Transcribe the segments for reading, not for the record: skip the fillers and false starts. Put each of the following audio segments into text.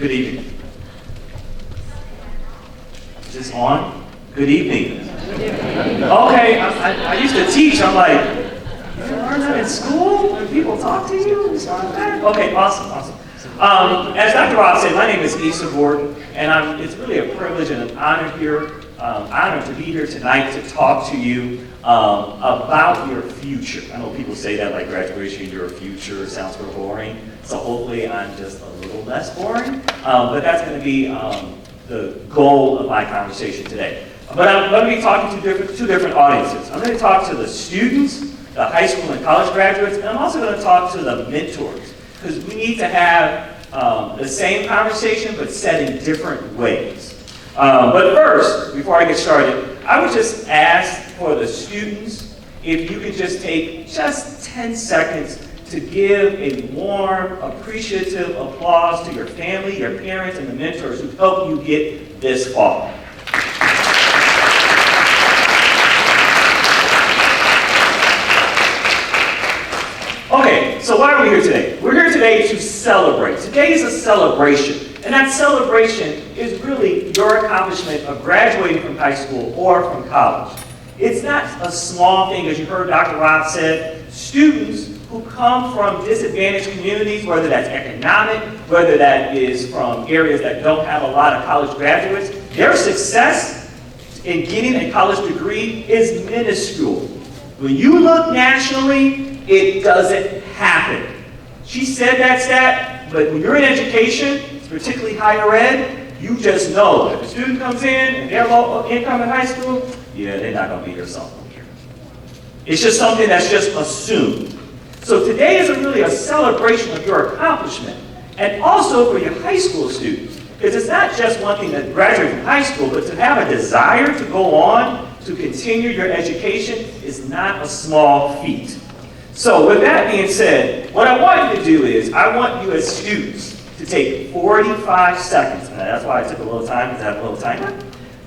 Good evening. Is this on? Good evening. Okay, I used to teach. I'm like, you learn that in school when people talk to you? Okay, awesome. As Dr. Rob said, my name is Asa Gordon, and it's really a privilege and an honor to be here tonight to talk to you about your future. I know people say that like graduation, your future sounds sort of boring, so hopefully I'm just a little less boring, but that's going to be the goal of my conversation today. But I'm going to be talking to two different audiences. I'm going to talk to the students, the high school and college graduates, and I'm also going to talk to the mentors, because we need to have the same conversation but said in different ways. But first, before I get started, I would just ask for the students if you could just take just 10 seconds to give a warm, appreciative applause to your family, your parents, and the mentors who helped you get this far. Okay, so why are we here today? We're here today to celebrate. Today is a celebration. And that celebration is really your accomplishment of graduating from high school or from college. It's not a small thing, as you heard Dr. Rob said. Students who come from disadvantaged communities, whether that's economic, whether that is from areas that don't have a lot of college graduates, their success in getting a college degree is minuscule. When you look nationally, it doesn't happen. She said that stat, but when you're in education, particularly higher ed, you just know that if a student comes in and they're low income in high school, yeah, they're not going to be your sophomore year. It's just something that's just assumed. So today is really a celebration of your accomplishment, and also for your high school students, because it's not just one thing to graduate from high school, but to have a desire to go on to continue your education is not a small feat. So with that being said, what I want you to do is, I want you as students to take 45 seconds. And that's why I took a little time, because I have a little timer.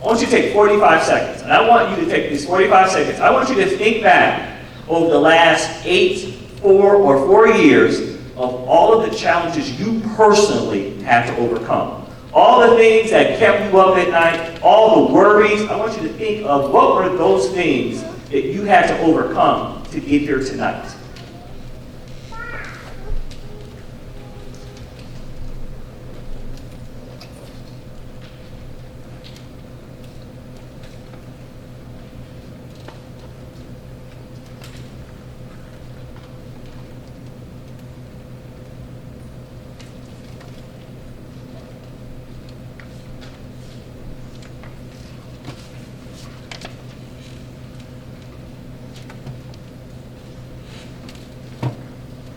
I want you to take 45 seconds. And I want you to take these 45 seconds. I want you to think back over the last 4 years of all of the challenges you personally had to overcome. All the things that kept you up at night, all the worries. I want you to think of what were those things that you had to overcome to get here tonight.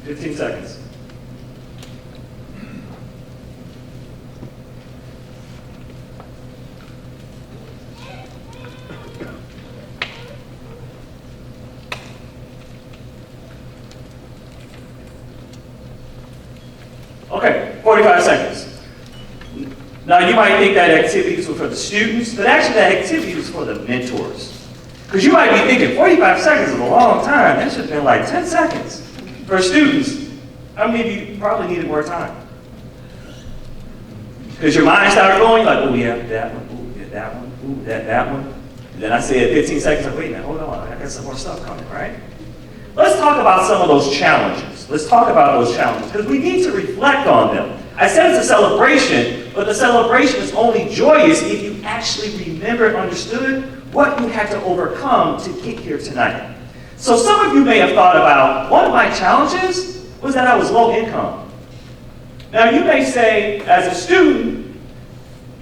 Fifteen seconds. Okay, 45 seconds. Now you might think that activity was for the students, but actually that activity was for the mentors. Because you might be thinking 45 seconds is a long time. That should have been like 10 seconds. For students, how many of you probably needed more time? Because your mind started going like, oh yeah, that one, ooh, yeah, that one, ooh, that one. And then I said 15 seconds, like, wait a minute, hold on, I got some more stuff coming, right? Let's talk about some of those challenges. Let's talk about those challenges, because we need to reflect on them. I said it's a celebration, but the celebration is only joyous if you actually remember and understood what you had to overcome to get here tonight. So some of you may have thought about, one of my challenges was that I was low income. Now you may say, as a student,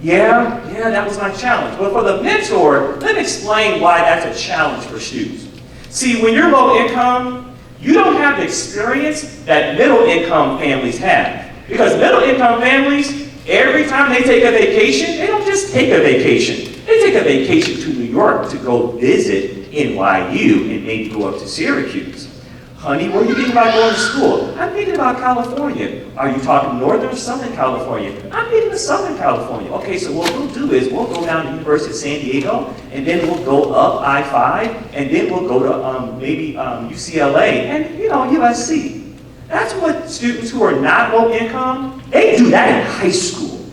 yeah, that was my challenge. But for the mentor, let me explain why that's a challenge for students. See, when you're low income, you don't have the experience that middle income families have. Because middle income families, every time they take a vacation, they don't just take a vacation. They take a vacation to New York to go visit NYU and maybe go up to Syracuse. Honey, where are you thinking about going to school? I'm thinking about California. Are you talking Northern or Southern California? I'm thinking of Southern California. Okay, so what we'll do is we'll go down to the University of San Diego, and then we'll go up I-5, and then we'll go to maybe UCLA and, USC. That's what students who are not low income, they do that in high school.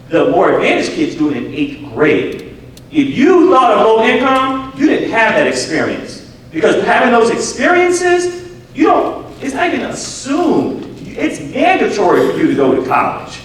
The more advantaged kids do it in 8th grade. If you thought of low income, you didn't have that experience. Because having those experiences, it's not even assumed. It's mandatory for you to go to college.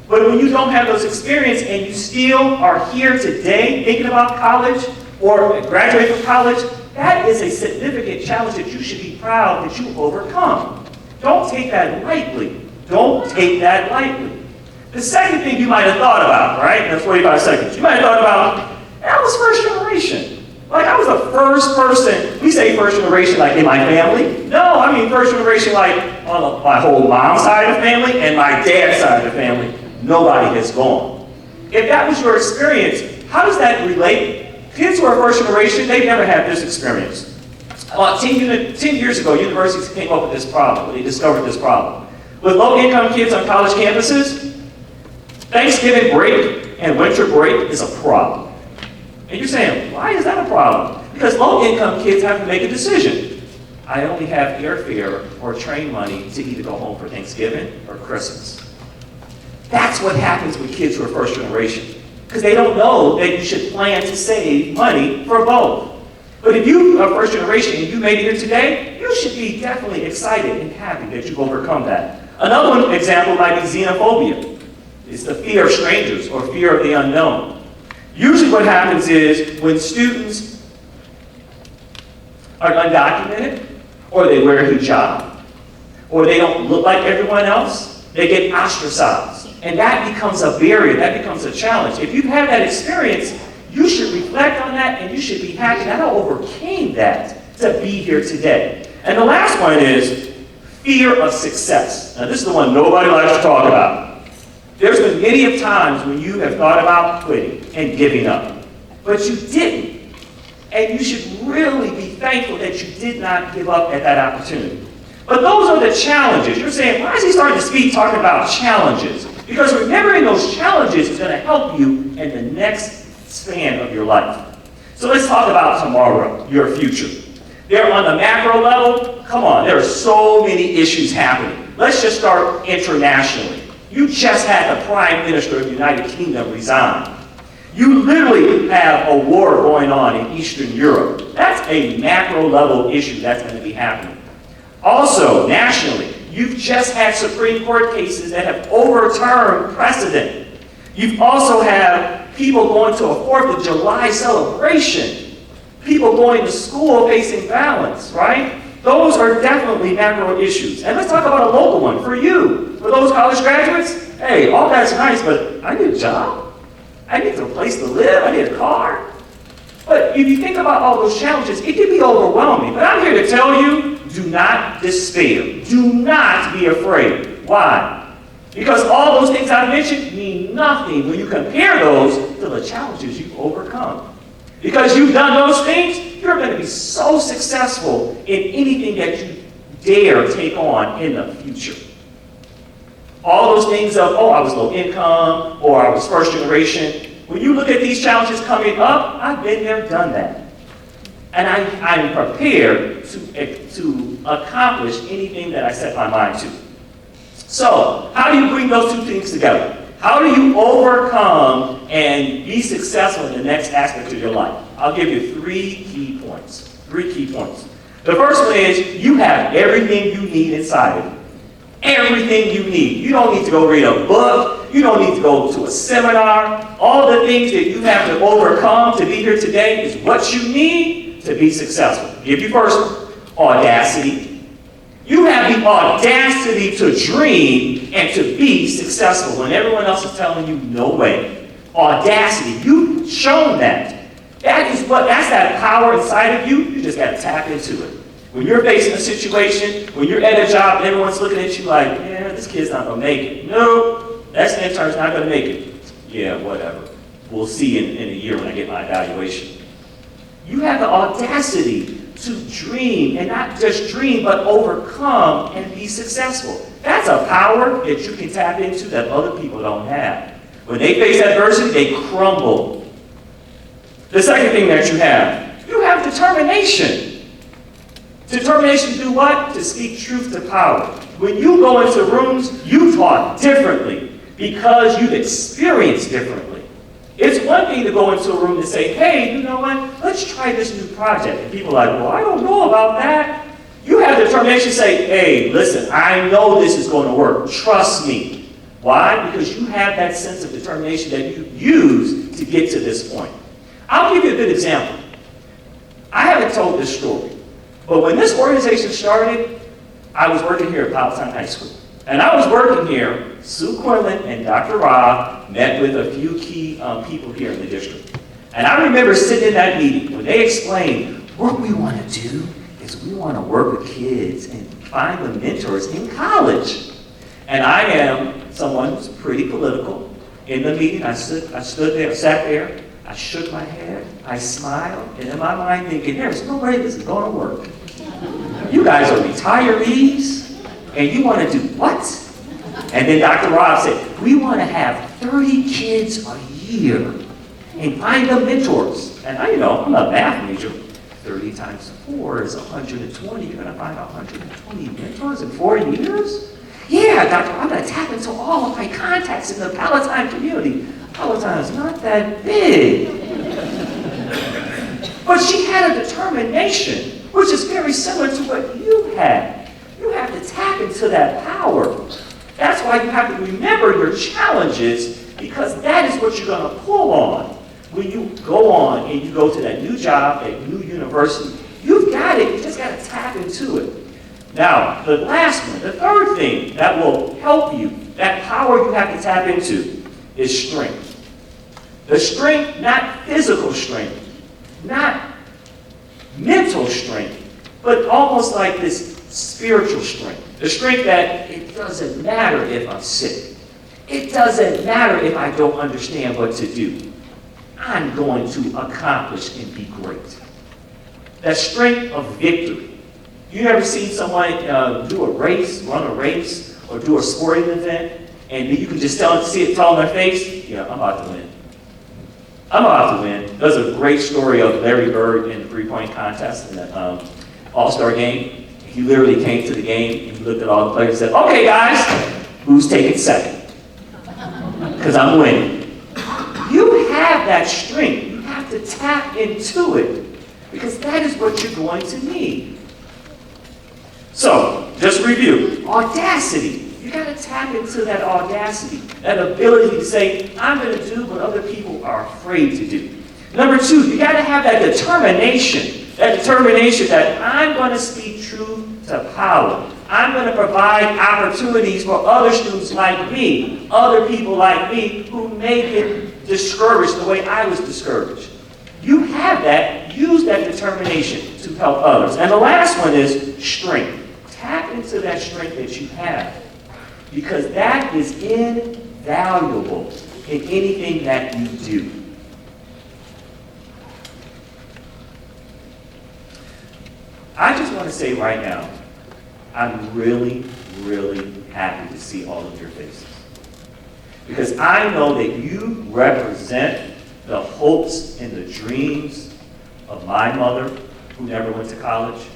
But when you don't have those experiences and you still are here today thinking about college or graduating from college, that is a significant challenge that you should be proud that you've overcome. Don't take that lightly. Don't take that lightly. The second thing you might have thought about, right? That's 45 seconds. You might have thought about, I was first generation. Like, I was the first person. We say first generation like in my family. No, I mean first generation like on my whole mom's side of the family and my dad's side of the family. Nobody has gone. If that was your experience, how does that relate? Kids who are first generation, they've never had this experience. About 10 years ago, universities came up with this problem. They discovered this problem. With low-income kids on college campuses, Thanksgiving break and winter break is a problem. And you're saying, why is that a problem? Because low-income kids have to make a decision. I only have airfare or train money to either go home for Thanksgiving or Christmas. That's what happens with kids who are first generation. Because they don't know that you should plan to save money for both. But if you are first generation and you made it here today, you should be definitely excited and happy that you've overcome that. Another example might be xenophobia. It's the fear of strangers or fear of the unknown. Usually what happens is when students are undocumented, or they wear a hijab, or they don't look like everyone else, they get ostracized. And that becomes a barrier, that becomes a challenge. If you've had that experience, you should reflect on that and you should be happy that I overcame that to be here today. And the last one is fear of success. Now this is the one nobody likes to talk about. There's been many of times when you have thought about quitting and giving up, but you didn't. And you should really be thankful that you did not give up at that opportunity. But those are the challenges. You're saying, why is he starting to speak talking about challenges? Because remembering those challenges is going to help you in the next span of your life. So let's talk about tomorrow, your future. There on the macro level, come on, there are so many issues happening. Let's just start internationally. You just had the Prime Minister of the United Kingdom resign. You literally have a war going on in Eastern Europe. That's a macro level issue that's going to be happening. Also, nationally, you've just had Supreme Court cases that have overturned precedent. You've also had people going to a 4th of July celebration. People going to school facing violence, right? Those are definitely macro issues. And let's talk about a local one for you. For those college graduates, hey, all that's nice, but I need a job. I need a place to live. I need a car. But if you think about all those challenges, it can be overwhelming. But I'm here to tell you, do not despair. Do not be afraid. Why? Because all those things I mentioned mean nothing when you compare those to the challenges you've overcome. Because you've done those things, you're going to be so successful in anything that you dare take on in the future. All those things of, oh, I was low income, or I was first generation. When you look at these challenges coming up, I've been there, done that. And I'm prepared to accomplish anything that I set my mind to. So, how do you bring those two things together? How do you overcome and be successful in the next aspect of your life? I'll give you 3 key points. 3 key points. The first one is you have everything you need inside of you. Everything you need. You don't need to go read a book. You don't need to go to a seminar. All the things that you have to overcome to be here today is what you need to be successful. I'll give you first audacity. You have the audacity to dream and to be successful when everyone else is telling you no way. Audacity. You've shown that. That's that power inside of you. You just got to tap into it. When you're facing a situation, when you're at a job and everyone's looking at you like, yeah, this kid's not going to make it. No, that intern's not going to make it. Yeah, whatever. We'll see in a year when I get my evaluation. You have the audacity to dream, and not just dream, but overcome and be successful. That's a power that you can tap into that other people don't have. When they face adversity, they crumble. The second thing that you have determination. Determination to do what? To speak truth to power. When you go into rooms, you talk differently. because you've experienced differently. It's one thing to go into a room and say, hey, you know what, let's try this new project. And people are like, well, I don't know about that. You have the determination to say, hey, listen, I know this is going to work. Trust me. Why? Because you have that sense of determination that you use to get to this point. I'll give you a good example. I haven't told this story, but when this organization started, I was working here at Palatine High School. And I was working here, Sue Quinlan and Dr. Rob met with a few key people here in the district. And I remember sitting in that meeting when they explained, what we want to do is we want to work with kids and find them mentors in college. And I am someone who's pretty political. In the meeting, I sat there, I shook my head, I smiled, and in my mind thinking, there's no way this is going to work. You guys are retirees, and you want to do what? And then Dr. Rob said, we want to have 30 kids a year and find them mentors. And I'm a math major. 30 times 4 is 120. You're going to find 120 mentors in 4 years? Yeah, Doctor, I'm going to tap into all of my contacts in the Palatine community. Palatine is not that big. But she had a determination, which is very similar to what you had. You have to tap into that power. That's why you have to remember your challenges, because that is what you're going to pull on. When you go on and you go to that new job, that new university, you've got it. You just got to tap into it. Now, the last one, the third thing that will help you, that power you have to tap into, is strength. The strength, not physical strength, not mental strength, but almost like this spiritual strength. The strength that it doesn't matter if I'm sick. It doesn't matter if I don't understand what to do. I'm going to accomplish and be great. That strength of victory. You ever seen someone do a race, run a race, or do a sporting event, and you can just see it tell in their face, yeah, I'm about to win. I'm about to win. There's a great story of Larry Bird in the three-point contest in the All-Star game. He literally came to the game, and he looked at all the players and said, okay, guys, who's taking second? Because I'm winning. You have that strength. You have to tap into it, because that is what you're going to need. So, just review. Audacity. You got to tap into that audacity, that ability to say, I'm going to do what other people are afraid to do. Number 2, you got to have that determination that I'm going to speak truth to power. I'm going to provide opportunities for other students like me, other people like me who may get discouraged the way I was discouraged. You have that. Use that determination to help others. And the last one is strength. Tap into that strength that you have, because that is invaluable in anything that you do. I just want to say right now, I'm really, really happy to see all of your faces. Because I know that you represent the hopes and the dreams of my mother, who never went to college,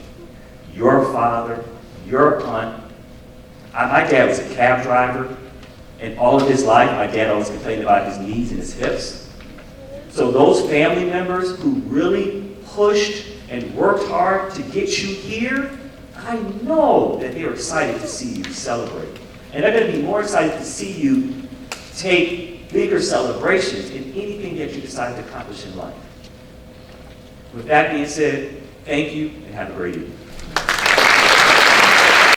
your father, your aunt. My dad was a cab driver, and all of his life, my dad always complained about his knees and his hips. So those family members who really pushed and worked hard to get you here, I know that they're excited to see you celebrate. And they're going to be more excited to see you take bigger celebrations in anything that you decide to accomplish in life. With that being said, thank you and have a great evening.